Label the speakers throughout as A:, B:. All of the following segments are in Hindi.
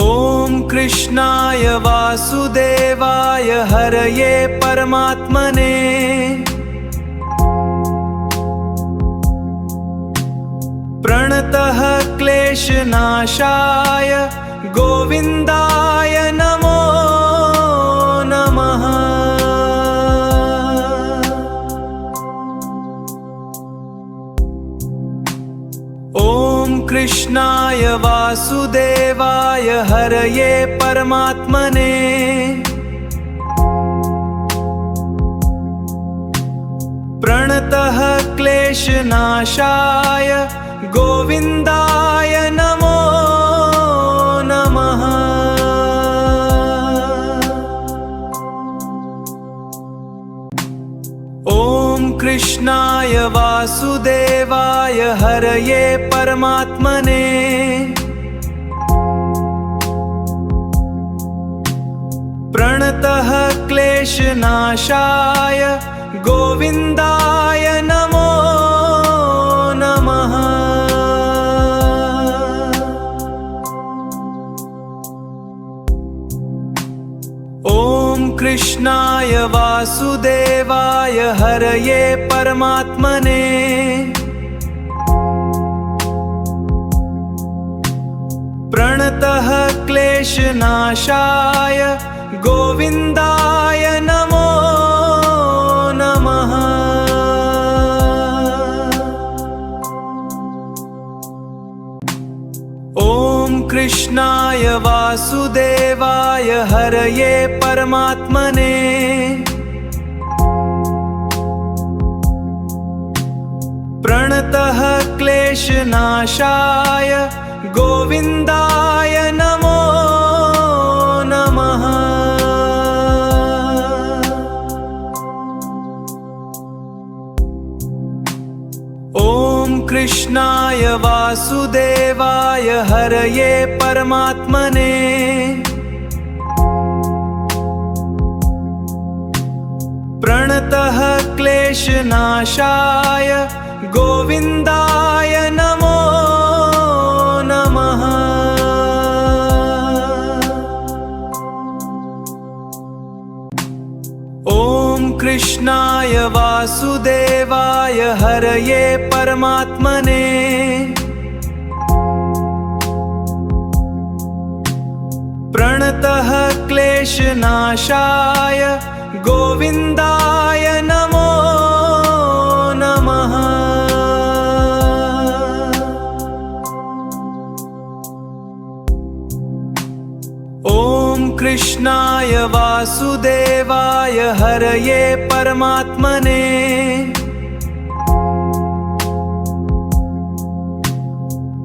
A: ॐ कृष्णाय वासुदेवाय हरये परमात्मने प्रणतः क्लेशनाशाय गोविन्दाय नमो नमः। ॐ कृष्णाय वासुदेवाय हरये परमात्मने प्रणतः क्लेशनाशाय गोविन्दाय नमो नमः। ॐ कृष्णाय वासुदेवाय हरये परमात्मने प्रणतः क्लेशनाशाय गोविन्दाय नमो नमः। ॐ कृष्णाय वासुदेवाय हरये परमात्मने प्रणतः क्लेशनाशाय गोविन्दाय नमो नमः। ॐ कृष्णाय वासुदेवाय हरये परमात्मने प्रणतः क्लेशनाशाय गोविन्दाय नमो नमः। ॐ कृष्णाय वासुदेवाय हरये परमात्मने प्रणतः क्लेशनाशाय गोविन्दाय नमो नमः। ॐ कृष्णाय वासुदेवाय हरये परमात्मने प्रणतः क्लेशनाशाय गोविन्दाय नमो नमः। ॐ कृष्णाय वासुदेवाय हरये परमात्मने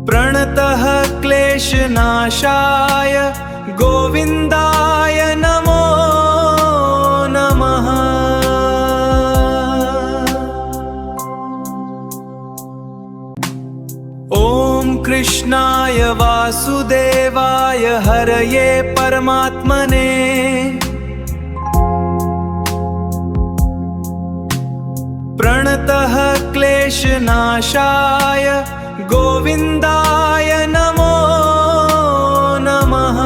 A: प्रणतः क्लेशनाशाय गोविन्दाय नमो नमः। ॐ कृष्णाय वासुदेवाय हरये परमात्मने प्रणतः क्लेशनाशाय गोविन्दाय नमो नमः।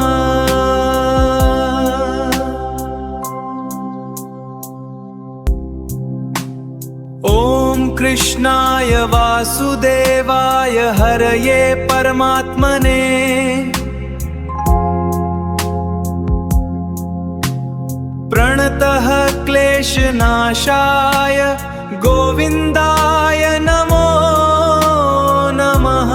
A: ॐ कृष्णाय वासुदेवाय हरये परमात्मने प्रणतः क्लेशनाशाय गोविन्दाय नमो नमः।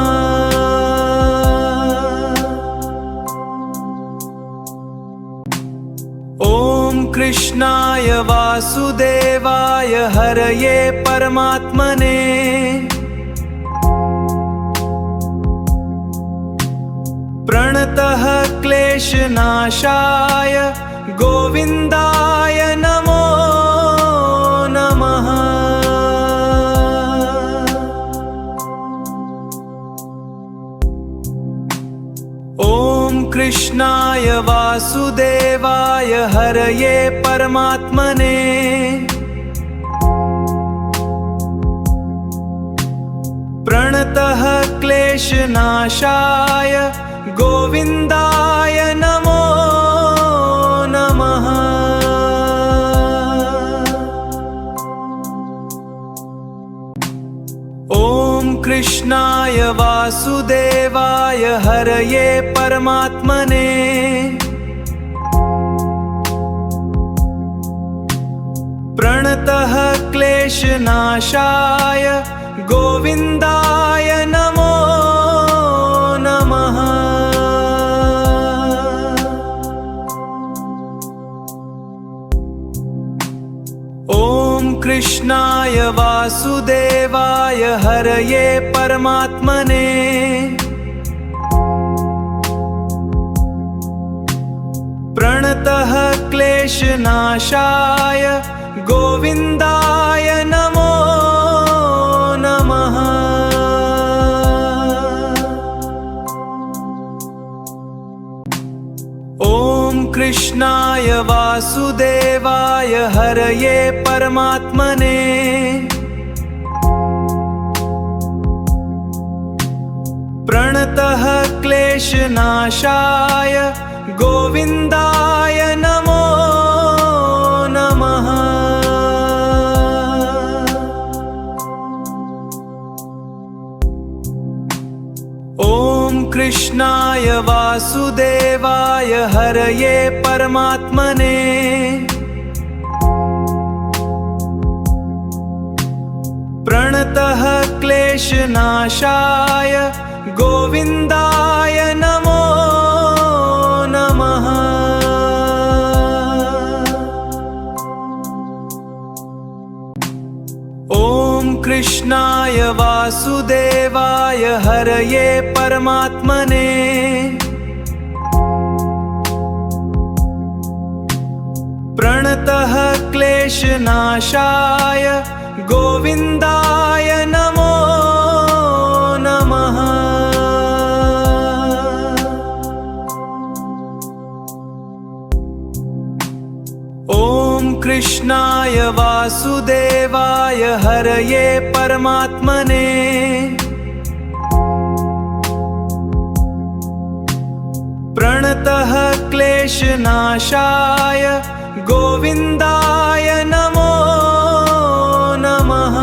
A: ॐ कृष्णाय वासुदेवाय हरये परमात्मने प्रणतः क्लेशनाशाय गोविन्दाय नमो नमः। ॐ कृष्णाय वासुदेवाय हरये परमात्मने प्रणतः क्लेशनाशाय गोविन्दाय कृष्णाय वासुदेवाय हरये परमात्मने प्रणतः क्लेशनाशाय गोविन्दाय नमो नमः। ॐ कृष्णाय वासुदेवाय हरये परमात्मने प्रणतः क्लेशनाशाय गोविन्दाय नमो नमः। ॐ कृष्णाय वासुदेवाय हरये परमात्मने प्रणतः क्लेशनाशाय गोविन्दाय नमो नमः। ॐ कृष्णाय वासुदेवाय हरये परमात्मने प्रणतः क्लेशनाशाय गोविन्दाय नमो नमः। ॐ कृष्णाय वासुदेवाय हरये परमात्मने प्रणतः क्लेशनाशाय गोविन्दाय नमो नमः। ॐ कृष्णाय वासुदेवाय हरये परमात्मने प्रणतः क्लेशनाशाय गोविन्दाय नमो नमः।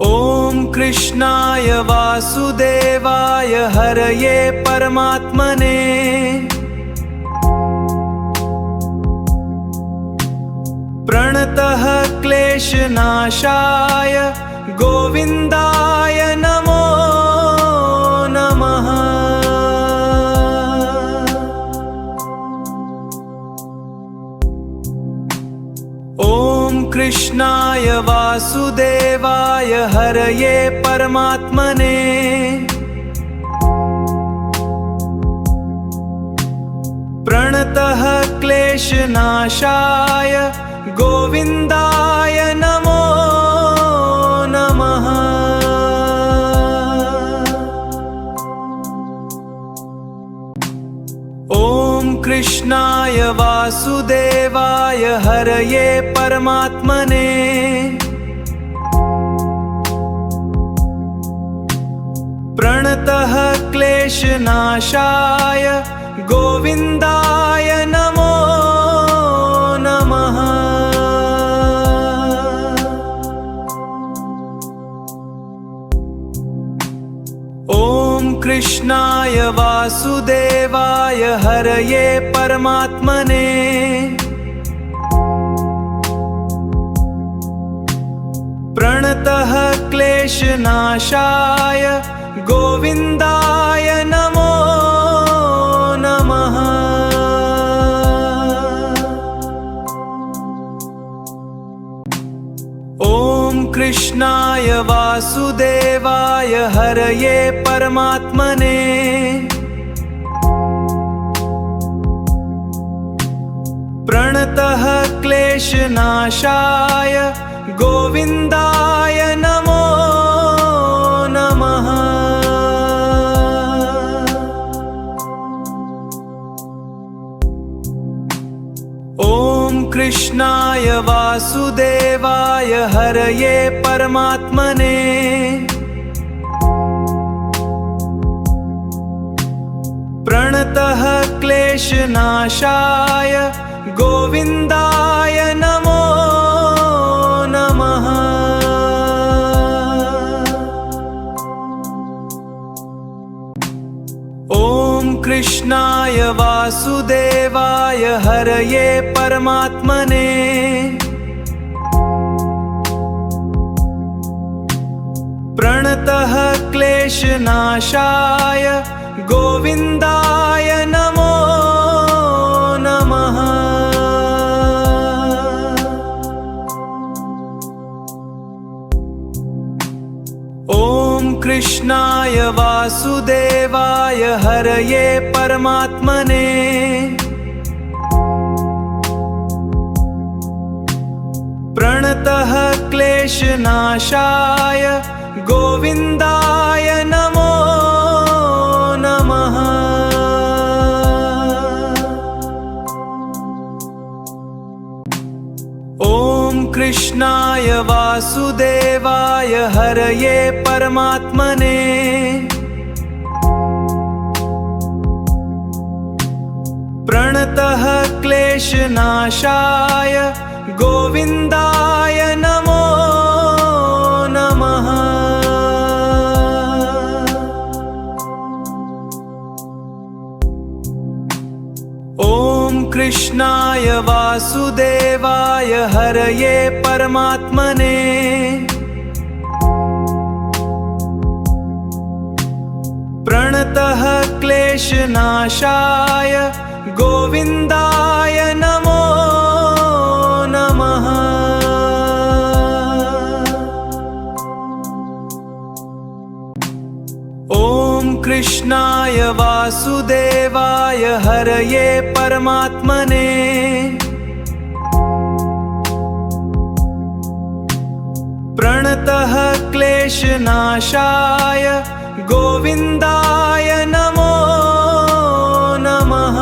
A: ॐ कृष्णाय वासुदेवाय हरये परमात्मने प्रणतः क्लेशनाशाय गोविन्दाय नमो नमः। ॐ कृष्णाय वासुदेवाय हरये परमात्मने प्रणतः क्लेशनाशाय गोविन्दाय नमो नमः। ॐ कृष्णाय वासुदेवाय हरये परमात्मने प्रणतः क्लेशनाशाय गोविन्दाय नमो नमः। ॐ कृष्णाय वासुदेवाय हरये परमात्मने प्रणतः क्लेशनाशाय गोविन्दाय नमो नमः। ॐ कृष्णाय वासुदेवाय हरये परमात्मने प्रणतः क्लेशनाशाय गोविन्दाय नमो नमः। ॐ कृष्णाय वासुदेवाय हरये परमात्मने प्रणतः क्लेशनाशाय गोविन्दाय नमो कृष्णाय वासुदेवाय हरये परमात्मने प्रणतः क्लेशनाशाय गोविन्दाय नमो नमः। ॐ कृष्णाय वासुदेवाय हरये परमात्मने प्रणतः क्लेशनाशाय गोविन्दाय नमो नमः। ॐ कृष्णाय वासुदेवाय हरये परमात्मने प्रणतः क्लेशनाशाय गोविन्दाय नमो नमः। ॐ कृष्णाय वासुदेवाय हरये परमात्मने प्रणतः क्लेशनाशाय गोविन्दाय नमो नमः। ॐ कृष्णाय वासुदेवाय हरये परमात्मने प्रणतः क्लेशनाशाय गोविन्दाय नमो नमः।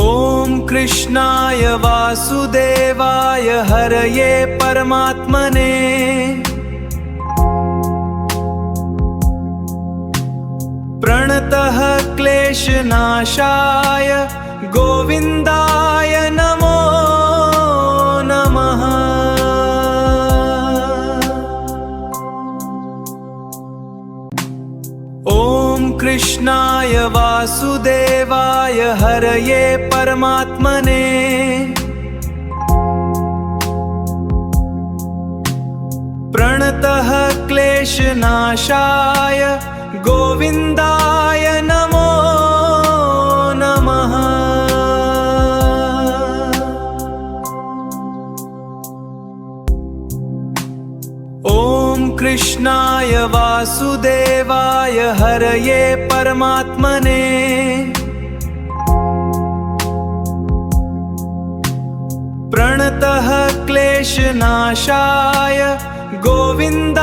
A: ॐ कृष्णाय वासुदेवाय हरये परमात्मने प्रणतः क्लेशनाशाय गोविन्दाय नमो नमः। ॐ कृष्णाय वासुदेवाय हरये परमात्मने प्रणतः क्लेशनाशाय गोविन्दाय नमो नमः। ॐ कृष्णाय वासुदेवाय हरये परमात्मने प्रणतः क्लेशनाशाय गोविन्दाय